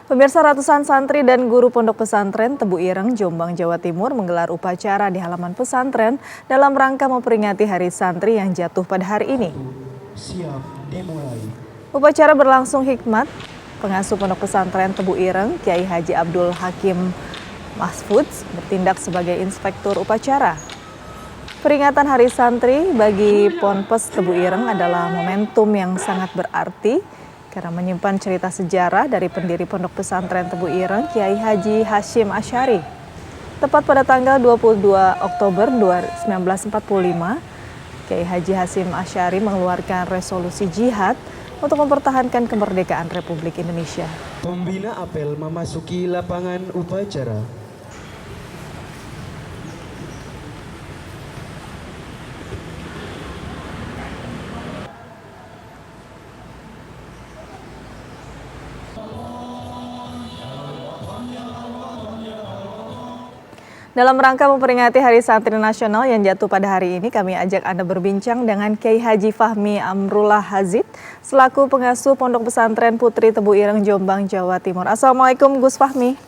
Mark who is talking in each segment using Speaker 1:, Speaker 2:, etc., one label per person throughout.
Speaker 1: Pemirsa, ratusan santri dan guru pondok pesantren Tebu Ireng, Jombang, Jawa Timur menggelar upacara di halaman pesantren dalam rangka memperingati Hari Santri yang jatuh pada hari ini.
Speaker 2: Siap dimulai.
Speaker 1: Upacara berlangsung hikmat. Pengasuh pondok pesantren Tebu Ireng, Kiai Haji Abdul Hakim Mahfud, bertindak sebagai inspektur upacara. Peringatan Hari Santri bagi Ponpes Tebu Ireng adalah momentum yang sangat berarti karena menyimpan cerita sejarah dari pendiri Pondok Pesantren Tebu Ireng, Kiai Haji Hasyim Asy'ari. Tepat pada tanggal 22 Oktober 1945, Kiai Haji Hasyim Asy'ari mengeluarkan resolusi jihad untuk mempertahankan kemerdekaan Republik Indonesia.
Speaker 2: Pembina apel memasuki lapangan upacara.
Speaker 1: Dalam rangka memperingati Hari Santri Nasional yang jatuh pada hari ini, kami ajak Anda berbincang dengan Kiai Haji Fahmi Amrullah Hazid, selaku pengasuh Pondok Pesantren Putri Tebu Ireng, Jombang, Jawa Timur. Assalamualaikum Gus Fahmi.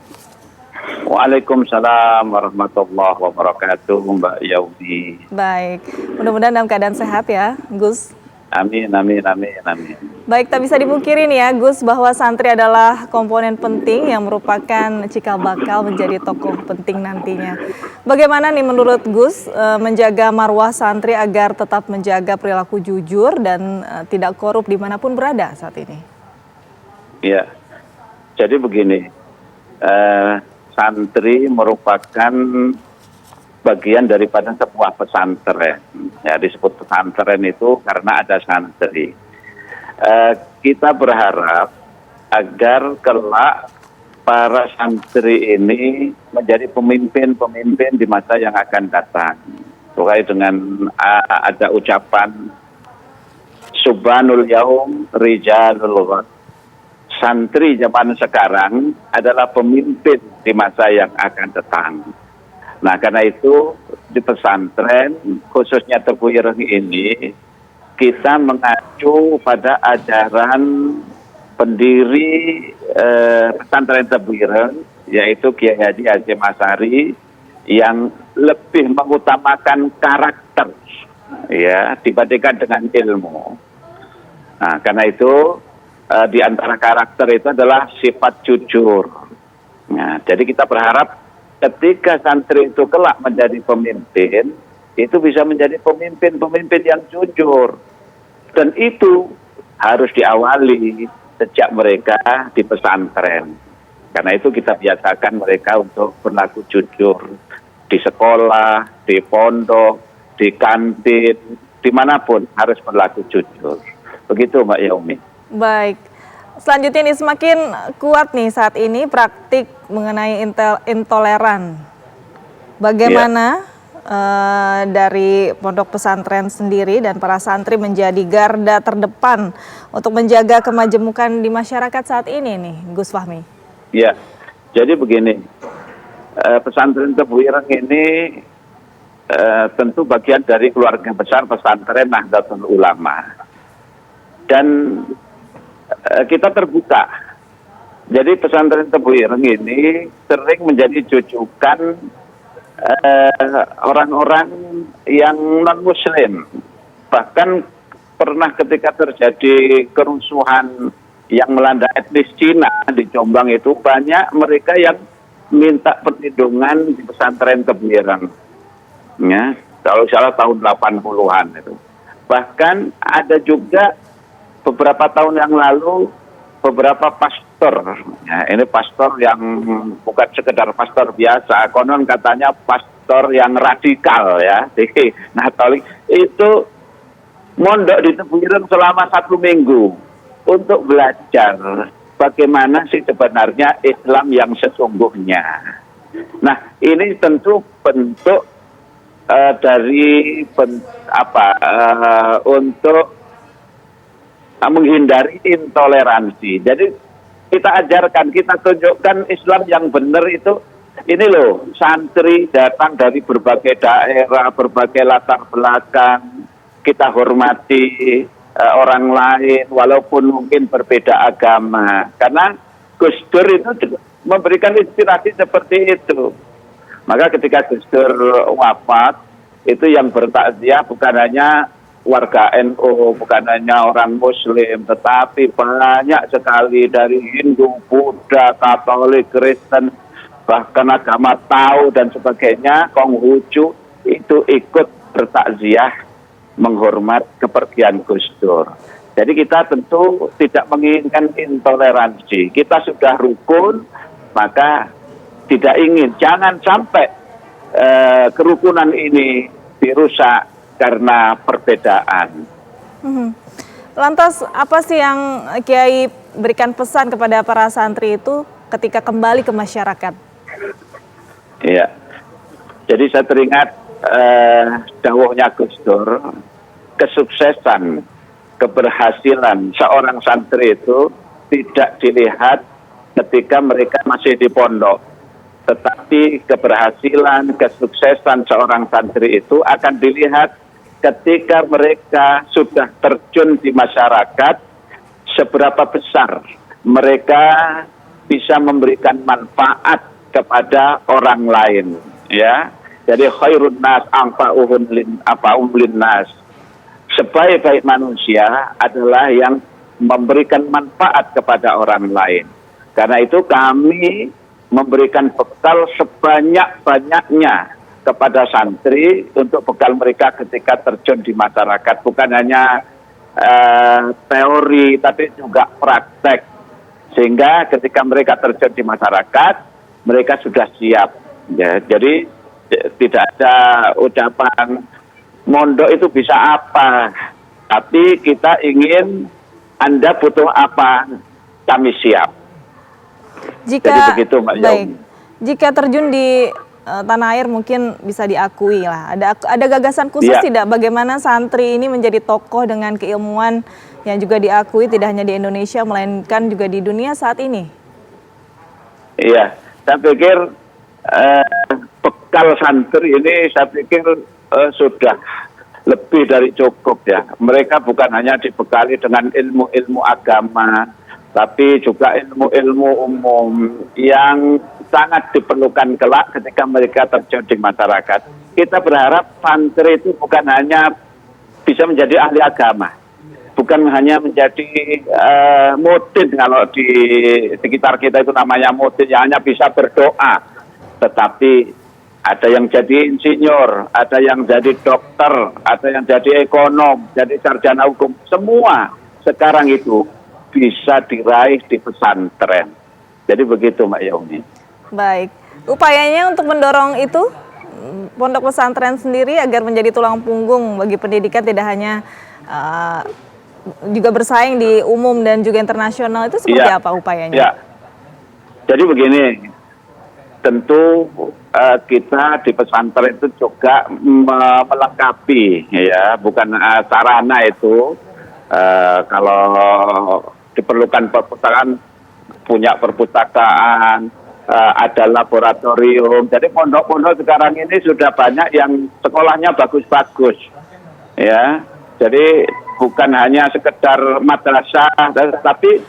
Speaker 3: Waalaikumsalam warahmatullahi wabarakatuh, Mbak Yaudi.
Speaker 1: Baik, mudah-mudahan dalam keadaan sehat ya, Gus.
Speaker 3: Amin, amin, amin, amin.
Speaker 1: Baik, tak bisa dipungkiri nih ya, Gus, bahwa santri adalah komponen penting yang merupakan cikal bakal menjadi tokoh penting nantinya. Bagaimana nih menurut Gus menjaga marwah santri agar tetap menjaga perilaku jujur dan tidak korup dimanapun berada saat ini?
Speaker 3: Ya, jadi begini, santri merupakan bagian daripada sebuah pesantren. Ya, disebut pesantren itu karena ada santri. Kita berharap agar kelak para santri ini menjadi pemimpin-pemimpin di masa yang akan datang. Terkait dengan ada ucapan Subhanul Yaum Rijalul Ghad. Santri zaman sekarang adalah pemimpin di masa yang akan datang. Nah, karena itu di pesantren, khususnya Tebu Ireng ini, kita mengacu pada ajaran pendiri pesantren Tebu Ireng, yaitu Kiai Haji Hasyim Asy'ari, yang lebih mengutamakan karakter ya dibandingkan dengan ilmu. Nah, karena itu di antara karakter itu adalah sifat jujur. Nah, jadi kita berharap ketika santri itu kelak menjadi pemimpin, itu bisa menjadi pemimpin-pemimpin yang jujur. Dan itu harus diawali sejak mereka di pesantren. Karena itu kita biasakan mereka untuk berlaku jujur. Di sekolah, di pondok, di kantin, dimanapun harus berlaku jujur. Begitu Mbak Yaumi.
Speaker 1: Baik. Selanjutnya ini semakin kuat nih saat ini praktik mengenai intoleran. Bagaimana dari pondok pesantren sendiri dan para santri menjadi garda terdepan untuk menjaga kemajemukan di masyarakat saat ini nih, Gus Fahmi?
Speaker 3: Ya, jadi begini, pesantren Tebu Ireng ini tentu bagian dari keluarga besar pesantren Nahdlatul Ulama. Dan kita terbuka. Jadi pesantren Tebu Ireng ini sering menjadi jujukan orang-orang yang non-muslim. Bahkan pernah ketika terjadi kerusuhan yang melanda etnis Cina di Jombang itu, banyak mereka yang minta perlindungan di pesantren Tebu Ireng. Ya, kalau salah tahun 80-an itu. Bahkan ada juga beberapa tahun yang lalu beberapa pastor, ya, ini pastor yang bukan sekedar pastor biasa, konon katanya pastor yang radikal ya, di Natolik itu mondok di Tebu Ireng selama 1 minggu untuk belajar bagaimana sih sebenarnya Islam yang sesungguhnya. Nah, ini tentu bentuk untuk menghindari intoleransi. Jadi kita ajarkan, kita tunjukkan Islam yang benar itu. Ini loh, santri datang dari berbagai daerah, berbagai latar belakang. Kita hormati orang lain walaupun mungkin berbeda agama. Karena Gus Dur itu memberikan inspirasi seperti itu. Maka ketika Gus Dur wafat, itu yang bertakziah bukan hanya warga NU, bukan hanya orang Muslim, tetapi banyak sekali dari Hindu, Buddha, Katolik, Kristen, bahkan agama Tao dan sebagainya, Konghucu, itu ikut bertakziah menghormat kepergian Gus Dur. Jadi kita tentu tidak menginginkan intoleransi. Kita sudah rukun, maka tidak ingin, jangan sampai kerukunan ini dirusak karena perbedaan.
Speaker 1: Lantas apa sih yang Kiai berikan pesan kepada para santri itu ketika kembali ke masyarakat?
Speaker 3: Iya, jadi saya teringat dawuhnya Gus Dur, kesuksesan, keberhasilan seorang santri itu tidak dilihat ketika mereka masih di pondok, tetapi keberhasilan, kesuksesan seorang santri itu akan dilihat ketika mereka sudah terjun di masyarakat, seberapa besar mereka bisa memberikan manfaat kepada orang lain, ya. Jadi khairun nas anfa'uhum linnas. Sebaik-baik manusia adalah yang memberikan manfaat kepada orang lain. Karena itu kami memberikan bekal sebanyak-banyaknya kepada santri untuk bekal mereka ketika terjun di masyarakat. Bukan hanya teori, tapi juga praktek. Sehingga ketika mereka terjun di masyarakat, mereka sudah siap. Ya, jadi tidak ada ucapan mondok itu bisa apa, tapi kita ingin Anda butuh apa, kami siap.
Speaker 1: Jika,
Speaker 3: jadi begitu, Mbak
Speaker 1: baik, jika terjun di tanah air mungkin bisa diakui lah. Ada gagasan khusus tidak bagaimana santri ini menjadi tokoh dengan keilmuan yang juga diakui tidak hanya di Indonesia melainkan juga di dunia saat ini?
Speaker 3: Iya, saya pikir bekal santri ini saya pikir sudah lebih dari cukup ya. Mereka bukan hanya dibekali dengan ilmu-ilmu agama, tapi juga ilmu-ilmu umum yang sangat diperlukan kelak ketika mereka terjun di masyarakat. Kita berharap santri itu bukan hanya bisa menjadi ahli agama, bukan hanya menjadi mudin, kalau di sekitar kita itu namanya mudin, yang hanya bisa berdoa, tetapi ada yang jadi insinyur, ada yang jadi dokter, ada yang jadi ekonom, jadi sarjana hukum. Semua sekarang itu bisa diraih di pesantren. Jadi begitu, Mbak Yaumi.
Speaker 1: Baik, upayanya untuk mendorong itu, pondok pesantren sendiri agar menjadi tulang punggung bagi pendidikan tidak hanya juga bersaing di umum dan juga internasional, itu seperti apa upayanya?
Speaker 3: Ya, jadi begini, tentu kita di pesantren itu juga melengkapi, ya, bukan sarana itu. Kalau diperlukan perpustakaan, punya perpustakaan, ada laboratorium. Jadi pondok-pondok sekarang ini sudah banyak yang sekolahnya bagus-bagus, ya. Jadi bukan hanya sekedar madrasah, tapi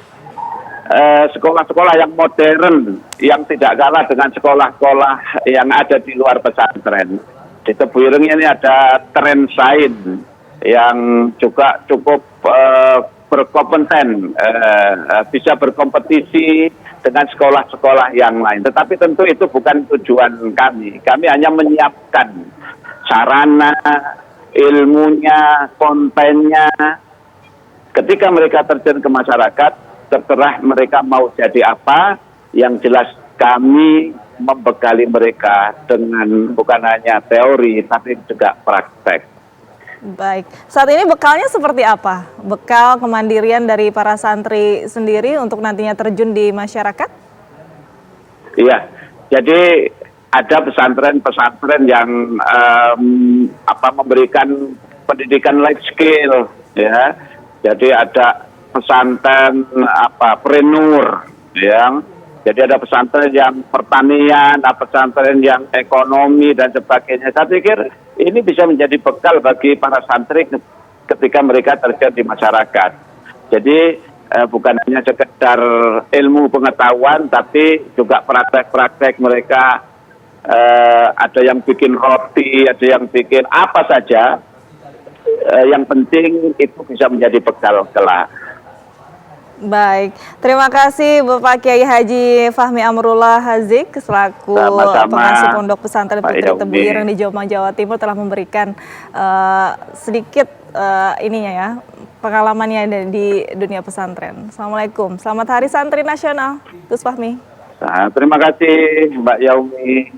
Speaker 3: sekolah-sekolah yang modern, yang tidak kalah dengan sekolah-sekolah yang ada di luar pesantren. Di Tebu Ireng ini ada Tren Sain yang juga cukup berkompeten, bisa berkompetisi dengan sekolah-sekolah yang lain. Tetapi tentu itu bukan tujuan kami. Kami hanya menyiapkan sarana, ilmunya, kontennya. Ketika mereka terjun ke masyarakat, terserah mereka mau jadi apa, yang jelas kami membekali mereka dengan bukan hanya teori, tapi juga praktek.
Speaker 1: Baik, saat ini bekalnya seperti apa? Bekal kemandirian dari para santri sendiri untuk nantinya terjun di masyarakat?
Speaker 3: Iya, jadi ada pesantren-pesantren yang memberikan pendidikan life skill, ya. Jadi ada pesantren preneur, yang jadi ada pesantren yang pertanian, ada pesantren yang ekonomi dan sebagainya. Saya pikir ini bisa menjadi bekal bagi para santri ketika mereka terjun di masyarakat. Jadi bukan hanya sekedar ilmu pengetahuan, tapi juga praktek-praktek mereka. Ada yang bikin roti, ada yang bikin apa saja. Yang penting itu bisa menjadi bekal kelak.
Speaker 1: Baik, terima kasih Bapak Kiai Haji Fahmi Amrullah Hazik selaku
Speaker 3: Sama-sama,
Speaker 1: pengasuh Pondok Pesantren
Speaker 3: Pak
Speaker 1: Putri
Speaker 3: Yaumi.
Speaker 1: Tebu Ireng di Jombang, Jawa Timur telah memberikan sedikit ininya ya pengalamannya di dunia pesantren. Assalamualaikum, selamat Hari Santri Nasional, Gus Fahmi.
Speaker 3: Nah, terima kasih Mbak Yaumi.